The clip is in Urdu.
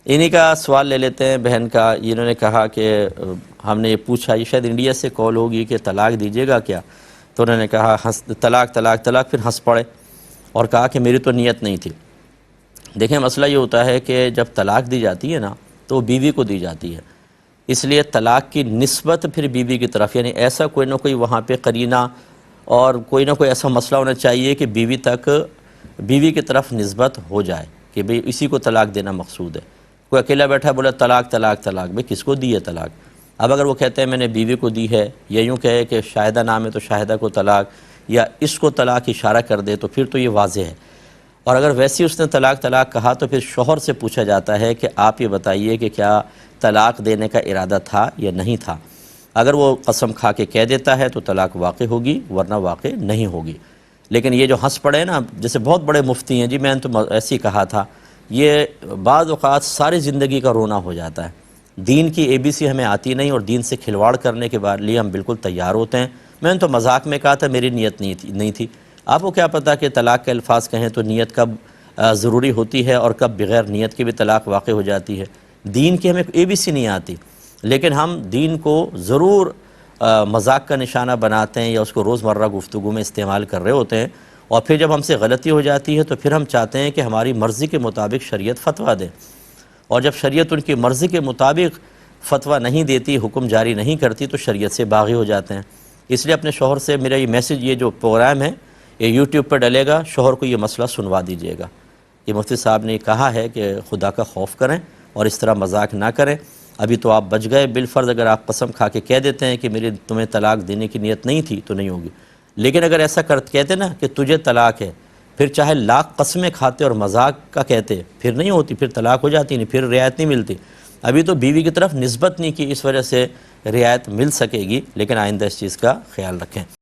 انہی کا سوال لے لیتے ہیں بہن کا۔ انہوں نے کہا کہ ہم نے یہ پوچھا، یہ شاید انڈیا سے کال ہوگی کہ طلاق دیجیے گا کیا؟ تو انہوں نے کہا طلاق طلاق طلاق، پھر ہنس پڑے اور کہا کہ میری تو نیت نہیں تھی۔ دیکھیں مسئلہ یہ ہوتا ہے کہ جب طلاق دی جاتی ہے نا تو وہ بیوی کو دی جاتی ہے، اس لیے طلاق کی نسبت پھر بیوی کی طرف، یعنی ایسا کوئی نہ کوئی وہاں پہ قرینہ اور کوئی نہ کوئی ایسا مسئلہ ہونا چاہیے کہ بیوی کی طرف نسبت ہو جائے کہ بھئی اسی کو طلاق دینا مقصود ہے۔ کوئی اکیلا بیٹھا بولا طلاق طلاق طلاق، بھئی کس کو دی ہے طلاق؟ اب اگر وہ کہتے ہیں میں نے بیوی کو دی ہے، یا یوں کہے کہ شاہدہ نام ہے تو شاہدہ کو طلاق، یا اس کو طلاق اشارہ کر دے، تو پھر تو یہ واضح ہے۔ اور اگر ویسی اس نے طلاق طلاق کہا تو پھر شوہر سے پوچھا جاتا ہے کہ آپ یہ بتائیے کہ کیا طلاق دینے کا ارادہ تھا یا نہیں تھا۔ اگر وہ قسم کھا کے کہہ دیتا ہے تو طلاق واقع ہوگی، ورنہ واقع نہیں ہوگی۔ لیکن یہ جو ہنس پڑے نا، جیسے بہت بڑے مفتی ہیں، جی میں نے تو ایسے ہی کہا تھا، یہ بعض اوقات ساری زندگی کا رونا ہو جاتا ہے۔ دین کی ABC ہمیں آتی نہیں، اور دین سے کھلواڑ کرنے کے لیے ہم بالکل تیار ہوتے ہیں۔ میں نے تو مذاق میں کہا تھا، میری نیت نہیں تھی۔ آپ کو کیا پتہ کہ طلاق کے الفاظ کہیں تو نیت کب ضروری ہوتی ہے اور کب بغیر نیت کے بھی طلاق واقع ہو جاتی ہے۔ دین کی ہمیں ABC نہیں آتی، لیکن ہم دین کو ضرور مذاق کا نشانہ بناتے ہیں، یا اس کو روزمرہ گفتگو میں استعمال کر رہے ہوتے ہیں، اور پھر جب ہم سے غلطی ہو جاتی ہے تو پھر ہم چاہتے ہیں کہ ہماری مرضی کے مطابق شریعت فتویٰ دے، اور جب شریعت ان کی مرضی کے مطابق فتویٰ نہیں دیتی، حکم جاری نہیں کرتی، تو شریعت سے باغی ہو جاتے ہیں۔ اس لیے اپنے شوہر سے میرا یہ میسج، یہ جو پروگرام ہے یہ YouTube پر ڈلے گا، شوہر کو یہ مسئلہ سنوا دیجیے گا کہ مفتی صاحب نے کہا ہے کہ خدا کا خوف کریں اور اس طرح مذاق نہ کریں۔ ابھی تو آپ بچ گئے، بالفرض اگر آپ قسم کھا کے کہہ دیتے ہیں کہ میری تمہیں طلاق دینے کی نیت نہیں تھی تو نہیں ہوگی، لیکن اگر ایسا کہتے نا کہ تجھے طلاق ہے، پھر چاہے لاکھ قسمیں کھاتے اور مذاق کا کہتے، پھر نہیں ہوتی، پھر طلاق ہو جاتی نہیں، پھر رعایت نہیں ملتی۔ ابھی تو بیوی کی طرف نسبت نہیں کی، اس وجہ سے رعایت مل سکے گی، لیکن آئندہ اس چیز کا خیال رکھیں۔